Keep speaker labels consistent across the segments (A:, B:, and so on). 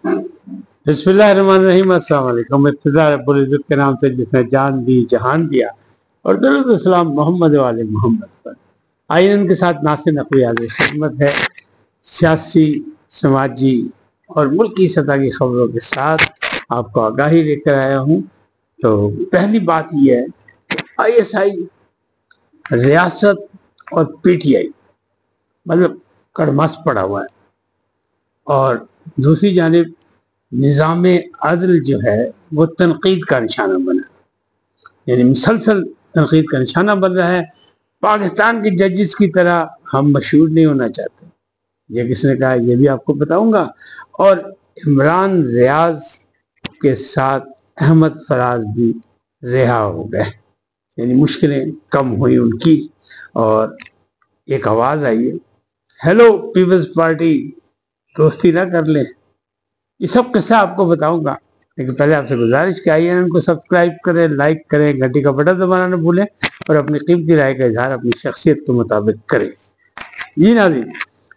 A: बिस्मिल्लाहिर्रहमानिर्रहीम। अस्सलाम वालेकुम। इब्तिदा रब्बुल इज्जत के नाम से जिसने जान दी जहान दिया, और दरूद सलाम मोहम्मद वाले मोहम्मद पर। आइन के साथ नासिर नकवी हाज़िर खिदमत है। सियासी, समाजी और मुल्की सतह की खबरों के साथ आपको आगाही लेकर आया हूँ। तो पहली बात यह है कि ISI, रियासत और PTI मतलब कड़मस पड़ा हुआ है, और दूसरी जानिब निज़ाम अदल जो है वो तनकीद का निशाना बना, यानी मुसलसल तनकीद का निशाना बन रहा है। पाकिस्तान के जजेस की तरह हम मशहूर नहीं होना चाहते, ये किसने कहा ये भी आपको बताऊंगा। और इमरान रियाज के साथ अहमद फराज भी रिहा हो गए, यानी मुश्किलें कम हुई उनकी। और एक आवाज़ आई है, हेलो पीपल्स पार्टी, दोस्ती ना कर लें। ये सब किस्सा आपको बताऊंगा, लेकिन पहले आपसे गुजारिश कि INN को सब्सक्राइब करें, लाइक करें, घंटी का बटन दबाना न भूलें, और अपनी कीमती राय का इजहार अपनी शख्सियत के मुताबिक करें। जी नाज़रीन,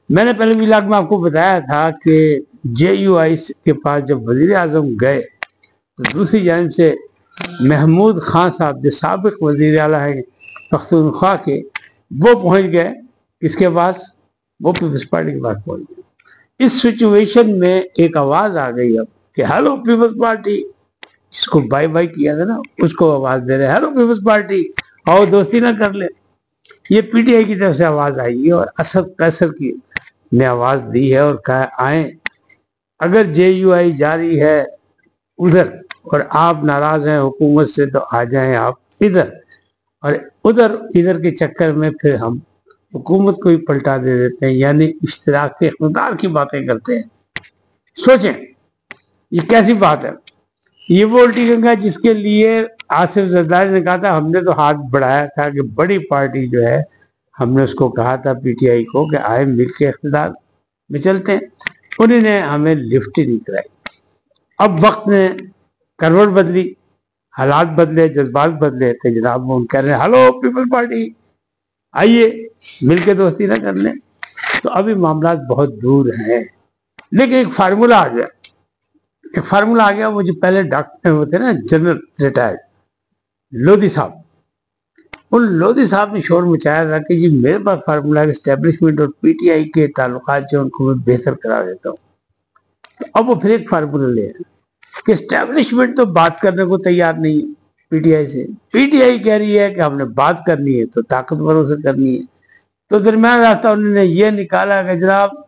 A: मैंने पहले व्लॉग में आपको बताया था कि JUI के पास जब वज़ीर आज़म गए तो दूसरी जानिब से महमूद खान साहब जो साबिक वज़ीर आला है पख्तूनख्वा के, वो पहुँच गए किसके पास, वो पीपल्स पार्टी के पास पहुँच गए। इस सिचुएशन में एक आवाज आ गई अब कि हेलो पीपल्स पार्टी, जिसको बाय बाय किया था ना उसको आवाज दे रहे, हेलो पीपल्स पार्टी, आओ दोस्ती ना कर ले। ये PTI की तरफ से आवाज आई है, और असद कैसर की ने आवाज दी है और कहा आए, अगर JUI जारी है उधर और आप नाराज हैं हुकूमत से तो आ जाएं आप इधर, और उधर इधर के चक्कर में फिर हम हुकूमत को ही पलटा दे देते हैं, यानी इश्तराक के इक़्तिदार की बातें करते हैं। सोचें ये कैसी बात है। ये वो उल्टी गंगा जिसके लिए आसिफ जरदारी ने कहा था, हमने तो हाथ बढ़ाया था कि बड़ी पार्टी जो है, हमने उसको कहा था PTI को कि आए मिल के इक़्तिदार में चलते हैं, उन्होंने हमें लिफ्ट ही नहीं कराई। अब वक्त ने करवट बदली, हालात बदले, जज्बात बदले, तो जनाब वो कह रहे हैं हेलो पीपल पार्टी, आइए मिलके दोस्ती ना कर लें। तो अभी मामला बहुत दूर हैं, लेकिन एक फार्मूला आ गया, वो जो पहले डॉक्टर होते ना, जनरल रिटायर्ड लोधी साहब, उन लोधी साहब ने शोर मचाया था कि जी मेरे पास फार्मूला एस्टेब्लिशमेंट और PTI के ताल्लुकात जो उनको मैं बेहतर करा देता हूँ। तो अब वो फिर एक फार्मूला ले आए कि एस्टेब्लिशमेंट तो बात करने को तैयार नहीं है PTI से, PTI कह रही है कि हमने बात करनी है तो ताकतवरों से करनी है। तो दरम्यान रास्ता उन्होंने ये निकाला कि जनाब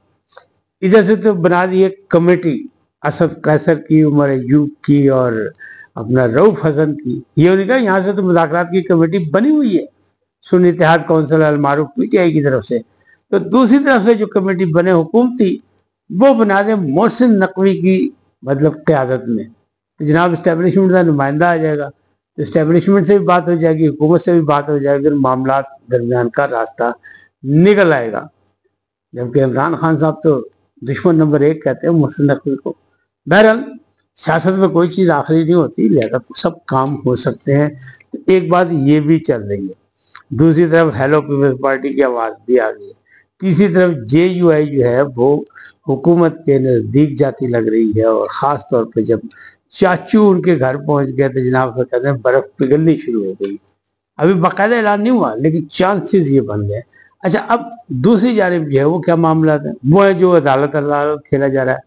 A: इधर से तो बना दी एक कमेटी, असद कैसर की, उमर अयूब की और अपना रऊफ हसन की। ये उन्होंने कहा यहाँ से तो मुज़ाकरात की कमेटी बनी हुई है, सुन्नी इत्तेहाद कौंसिल अल मारूफ PTI की तरफ से। तो दूसरी तरफ से जो कमेटी बने हुकूमती, वो बना दे मोहसिन नकवी की मतलब क़यादत में, तो जनाब इस्टेब्लिशमेंट का नुमाइंदा आ जाएगा, तो इस्टेब्लिशमेंट से भी बात हो जाएगी, हुकूमत से भी बात हो जाएगी, फिर मामला दरमियान का रास्ता निकल आएगा। जबकि इमरान खान साहब तो दुश्मन नंबर 1 कहते हैं मोहसिन नकवी को। बहरहाल सियासत में कोई चीज़ आखिरी नहीं होती, लिहाजा सब काम हो सकते हैं। तो एक बात ये भी चल रही है, दूसरी तरफ हेलो पीपल्स पार्टी की आवाज़ भी आ गई है, तीसरी तरफ JUI जो है वो हुकूमत के नज़दीक जाती लग रही है। और ख़ास तौर पर जब चाचू उनके घर पहुंच गए तो जनाब से कहते हैं बर्फ़ पिघलनी शुरू हो गई। अभी बाकायदा ऐलान नहीं हुआ, लेकिन चांसेस ये बन गए। अच्छा, अब दूसरी जानिब जो है वो क्या मामला है, वो है जो अदालत खेला जा रहा है।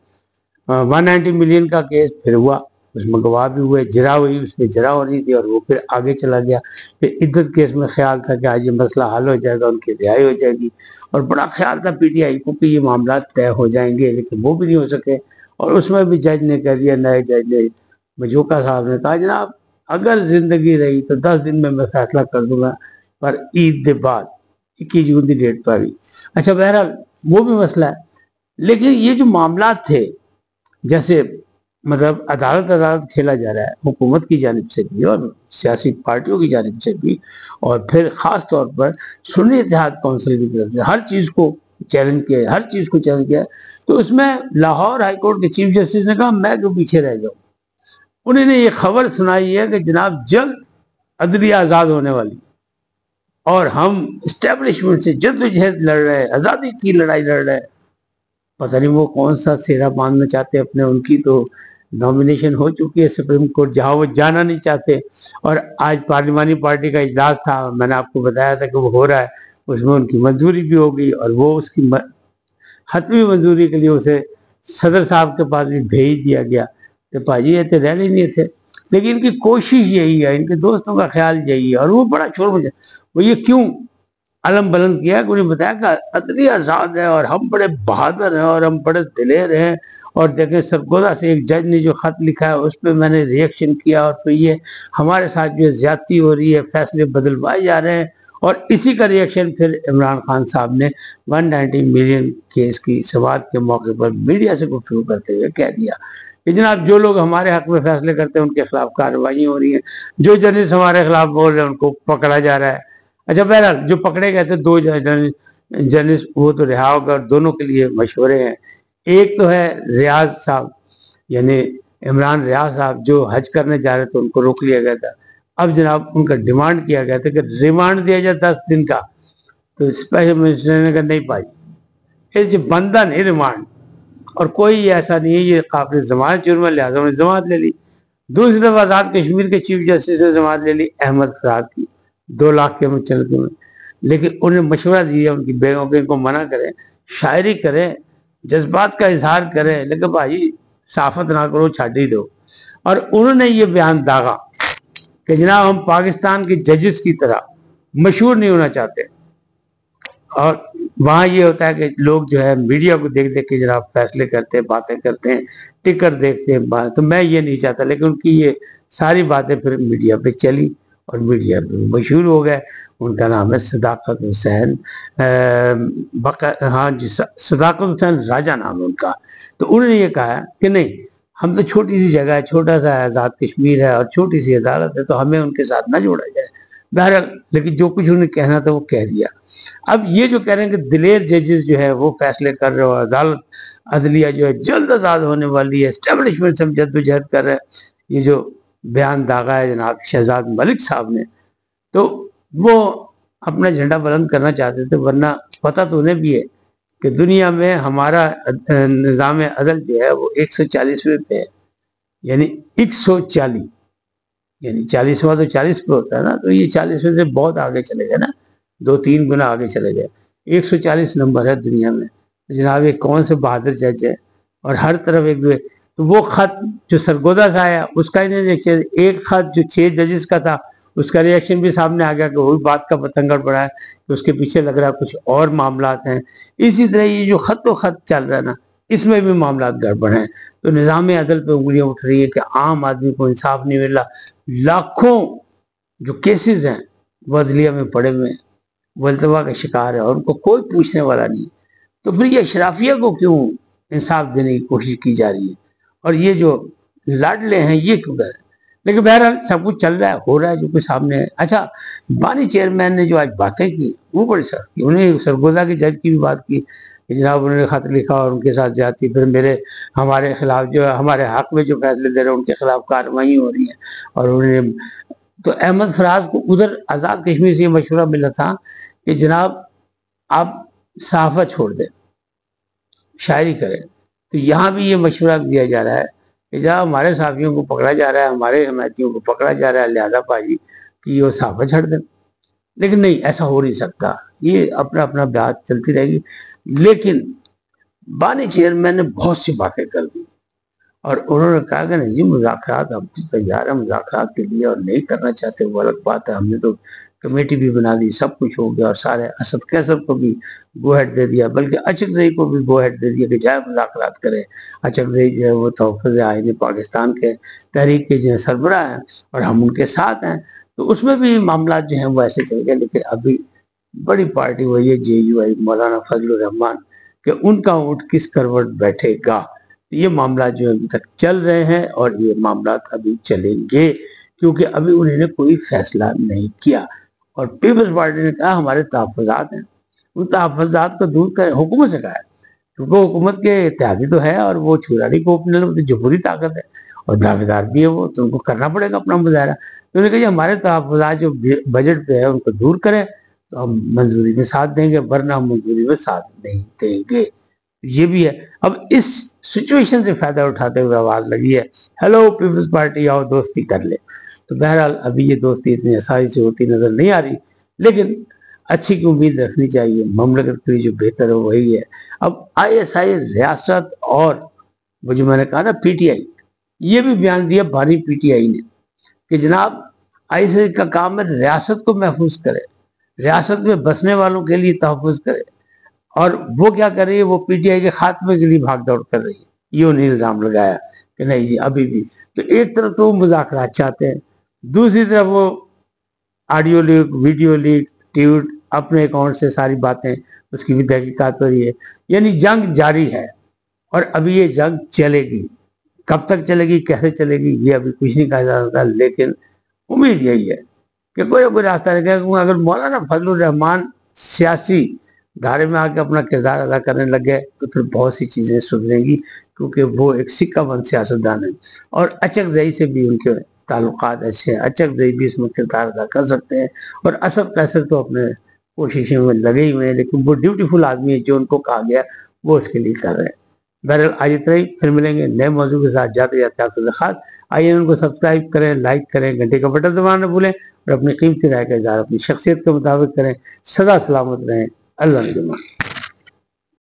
A: 190 मिलियन का केस फिर हुआ, उसमें गवाह भी हुए, जरा हुई, उसमें जरा हो रही थी, और वो फिर आगे चला गया। फिर इद्दत केस में ख्याल था कि आज ये मसला हल हो जाएगा, उनकी रिहाई हो जाएगी, और बड़ा ख्याल था PTI को कि ये मामला तय हो जाएंगे, लेकिन वो भी नहीं हो सके। और उसमें भी जज ने कह दिया, नए जज ने, मजूका साहब ने कहा जनाब अगर जिंदगी रही तो 10 दिन में मैं फैसला कर दूंगा, पर ईद के बाद 21 जून की डेट पर ही। अच्छा, बहरहाल वो भी मसला है। लेकिन ये जो मामला थे, जैसे मतलब अदालत खेला जा रहा है हुकूमत की जानिब से भी और सियासी पार्टियों की जानिब से भी, और फिर ख़ास तौर पर सुन्नी इत्तेहाद कौंसिल की तरफ से हर चीज़ को चैलेंज किया। तो उसमें लाहौर हाई कोर्ट के चीफ जस्टिस ने कहा मैं क्यों पीछे रह जाऊँ। उन्होंने ये खबर सुनाई है कि जनाब जल्द अदलिया आज़ाद होने वाली, और हम इस्टेब्लिशमेंट से जद्दोजहद लड़ रहे हैं, आज़ादी की लड़ाई लड़ रहे हैं। पता नहीं वो कौन सा सेरा बांधना चाहते अपने, उनकी तो नॉमिनेशन हो चुकी है सुप्रीम कोर्ट, जहां वो जाना नहीं चाहते। और आज पार्लिमानी पार्टी का इजलास था, मैंने आपको बताया था कि वो हो रहा है, उसमें उनकी मंजूरी भी हो गई और वो उसकी हतमी मंजूरी के लिए उसे सदर साहब के पास भी भेज दिया गया कि भाजी ये तो रह नहीं थे। लेकिन इनकी कोशिश यही है, इनके दोस्तों का ख्याल यही है, और वो बड़ा शोर मचा, वो ये क्यों अलम बुलंद किया कि उन्हें बताया कि अदलिया आजाद है और हम बड़े बहादुर हैं और हम बड़े दिलेर हैं, और देखें सरगोदा से एक जज ने जो खत लिखा है उस पर मैंने रिएक्शन किया, और तो ये हमारे साथ जो ज्यादती हो रही है, फैसले बदलवाए जा रहे हैं। और इसी का रिएक्शन फिर इमरान खान साहब ने 190 मिलियन केस की समाअत के मौके पर मीडिया से गुफ्तगू करते हुए कह दिया कि जनाब जो लोग हमारे हक में फैसले करते हैं उनके खिलाफ कार्रवाई हो रही है, जो जर्नलिस्ट हमारे खिलाफ बोल रहे हैं उनको पकड़ा जा रहा है। अच्छा, बहरहाल जो पकड़े गए थे 2 जर्नलिस्ट वो तो रिहा हो गए, दोनों के लिए मशवरे हैं। एक तो है रियाज साहब, यानी इमरान रियाज साहब, जो हज करने जा रहे थे, उनको रोक लिया गया था। अब जनाब उनका डिमांड किया गया था कि रिमांड दिया जाए 10 दिन का, तो स्पेशल मिनिस्टर ने कहा नहीं भाई, ये बंदा नहीं रिमांड, और कोई ऐसा नहीं है, ये काबिल जमानत जुर्म है, लिहाजा उन्होंने जमानत ले ली। दूसरी तरफ आजाद कश्मीर के चीफ जस्टिस ने जमानत ले ली अहमद फराद की 2 लाख के मुचलके में। लेकिन उन्हें मशवरा दिया उनकी बेगों के इनको मना करें, शायरी करें, जज्बात का इजहार करें, लेकिन भाई साफत ना करो, छाड़ ही दो। और उन्होंने ये बयान दागा कि जनाब हम पाकिस्तान के जजेस की तरह मशहूर नहीं होना चाहते, और वहाँ ये होता है कि लोग जो है मीडिया को देख देख के जनाब फैसले करते हैं, बातें करते हैं, टिकर देखते हैं, तो मैं ये नहीं चाहता। लेकिन उनकी ये सारी बातें फिर मीडिया पे चली और मीडिया पे मशहूर हो गए। उनका नाम है सदाकत हुसैन, हाँ जी, सदाकत हुसैन राजा नाम है उनका। तो उन्होंने ये कहा कि नहीं, हम तो छोटी सी जगह है, छोटा सा आज़ाद कश्मीर है और छोटी सी अदालत है, तो हमें उनके साथ ना जोड़ा जाए। बहरहाल, लेकिन जो कुछ उन्हें कहना था वो कह दिया। अब ये जो कह रहे हैं कि दिलेर जजेस जो है वो फैसले कर रहे हो, अदालत अदलिया जो है जल्द आज़ाद होने वाली है, एस्टेब्लिशमेंट सब जद्दोजहद कर रहे हैं, ये जो बयान दागा है जनाब शहजाद मलिक साहब ने, तो वो अपना झंडा बुलंद करना चाहते थे, वरना पता तो उन्हें भी है कि दुनिया में हमारा निज़ाम अदल जो है वो 140वें पे है, यानी 140, यानी 40वां तो 40 पे होता है ना, तो ये 40वें से बहुत आगे चले गए ना, 2-3 गुना आगे चले गए। 140 नंबर है दुनिया में। तो जनाब ये कौन से बहादुर जज है, और हर तरफ एक, तो वो खत जो सरगोदा से आया उसका ही नहीं देखिए, एक खत जो 6 जजेस का था उसका रिएक्शन भी सामने आ गया कि वही बात का पतंगड़ पड़ा है कि उसके पीछे लग रहा है कुछ और मामला हैं। इसी तरह ये जो खत चल रहा है ना, इसमें भी मामला गड़बड़ हैं। तो निज़ाम अदल पे उंगलियां उठ रही है कि आम आदमी को इंसाफ नहीं मिल रहा। लाखों जो केसेस हैं वो अदलिया में पड़े हुए हैं, वो अल्तवा का शिकार है और उनको कोई पूछने वाला नहीं। तो फिर ये अशराफिया को क्यों इंसाफ देने की कोशिश की जा रही है, और ये जो लाडले हैं ये क्यों कर रहे हैं? लेकिन बहरहाल सब कुछ चल रहा है, हो रहा है जो कुछ सामने है। अच्छा, बानी चेयरमैन ने जो आज बातें की वो बड़ी सख्त, उन्हें सरगोदा के जज की भी बात की कि जनाब उन्होंने खत लिखा और उनके साथ जाती, फिर हमारे खिलाफ जो हमारे हक में जो फैसले दे रहे हैं उनके खिलाफ कार्रवाई हो रही है। और उन्होंने तो अहमद फराज को उधर आज़ाद कश्मीर से ये मशवरा मिला था कि जनाब आप सहाफा छोड़ दें, शायरी करें। तो यहाँ भी ये मशवरा दिया जा रहा है कि जहाँ हमारे साथियों को पकड़ा जा रहा है, हमारे हमायतियों को पकड़ा जा रहा है, लिहाजा भाजी कि वो सहाफा छड़ दें। लेकिन नहीं, ऐसा हो नहीं सकता, ये अपना अपना बात चलती रहेगी। लेकिन बानी चेयरमैन ने बहुत सी बातें कर दी और उन्होंने कहा कि नहीं जी, मुज़ाकरात हम तैयार हैं मुज़ाकरात के लिए, और नहीं करना चाहते वो अलग बात है। हमने तो कमेटी भी बना दी, सब कुछ हो गया, और सारे असद कैसर को भी गो हेड दे दिया, बल्कि अचकज़ई को भी गो हेड दे दिया कि जाए मुज़ाकरात करें। अचकज़ई जो है वो तहफ़्फ़ुज़ आईन पाकिस्तान के तहरीक के जो है सरबराह हैं और हम उनके साथ हैं। तो उसमें भी मामला जो हैं वो ऐसे चल गए। लेकिन अभी बड़ी पार्टी वही है JUI, मौलाना फजलुर रहमान, कि उनका ऊँट किस करवट बैठेगा। ये मामला जो अभी तक चल रहे हैं और ये मामला अभी चलेंगे, क्योंकि अभी उन्होंने कोई फैसला नहीं किया। और पीपल्स पार्टी ने कहा हमारे तहफ़्फ़ुज़ात हैं, उन तहफ़्फ़ुज़ात को दूर करें। हुकूमत से कहा है, क्योंकि हुकूमत के इत्तेहादी तो है और वो छुरानी को अपने तो जमहूरी ताकत है और दावेदार भी है वो, तो उनको करना पड़ेगा अपना मुजाहरा। तो उन्होंने कहा हमारे तहफ़्फ़ुज़ात जो बजट पे है उनको दूर करें तो हम मंजूरी में साथ देंगे, वरना हम मंजूरी में साथ नहीं देंगे। یہ بھی ہے. اب اس سچویشن سے فائدہ اٹھاتے ہوئے آواز لگی ہے ہیلو پیپلز پارٹی آؤ دوستی کر لے. تو بہرحال ابھی یہ دوستی اتنی آسانی سے ہوتی نظر نہیں آ رہی، لیکن اچھی کی امید رکھنی چاہیے. مملکت کے لیے جو بہتر ہے وہی ہے. اب ISI ریاست اور وہ جو میں نے کہا نا PTI، یہ بھی بیان دیا بھاری PTI نے کہ جناب ISI کا کام ہے ریاست کو محفوظ کرے، ریاست میں بسنے والوں کے لیے تحفظ کرے، اور وہ کیا کر رہی ہے، وہ PTI کے خاتمے کے لیے بھاگ دوڑ کر رہی ہے. یہ انہیں الزام لگایا کہ نہیں جی ابھی بھی. تو ایک طرف تو وہ مذاکرات چاہتے ہیں، دوسری طرف وہ audio leak, video leak, tweet, اپنے اکاؤنٹ سے ساری باتیں، اس کی بھی تحقیقات ہو رہی ہے. یعنی جنگ جاری ہے، اور ابھی یہ جنگ چلے گی. کب تک چلے گی، کیسے چلے گی، یہ ابھی کچھ نہیں کہا جا سکتا، لیکن امید یہی ہے کہ کوئی نہ کوئی راستہ نکلے گا. اگر مولانا فضل الرحمان سیاسی دھارے میں آ کے اپنا کردار ادا کرنے لگ گئے تو پھر بہت سی چیزیں سدھریں گی، کیونکہ وہ ایک سکہ بند سیاستدان ہے. اور اچکزئی سے بھی ان کے تعلقات اچھے ہیں، اچکزئی بھی اس میں کردار ادا کر سکتے ہیں. اور اسد قیصر تو اپنے کوششوں میں لگے ہی ہوئے ہیں، لیکن وہ ڈیوٹیفل آدمی ہے، جو ان کو کہا گیا وہ اس کے لیے کر رہے ہیں. بہرحال آج اتنا ہی، پھر ملیں گے نئے موضوع کے ساتھ. جاتے جاتے آپ سے درخواست، آئیے ان کو سبسکرائب کریں، لائک کریں، گھنٹے کا بٹن دبانا نہ بھولیں، اور اپنی قیمتی رائے کا اظہار اپنی شخصیت کے مطابق کریں. سدا سلامت رہیں. اللہ نگہبان.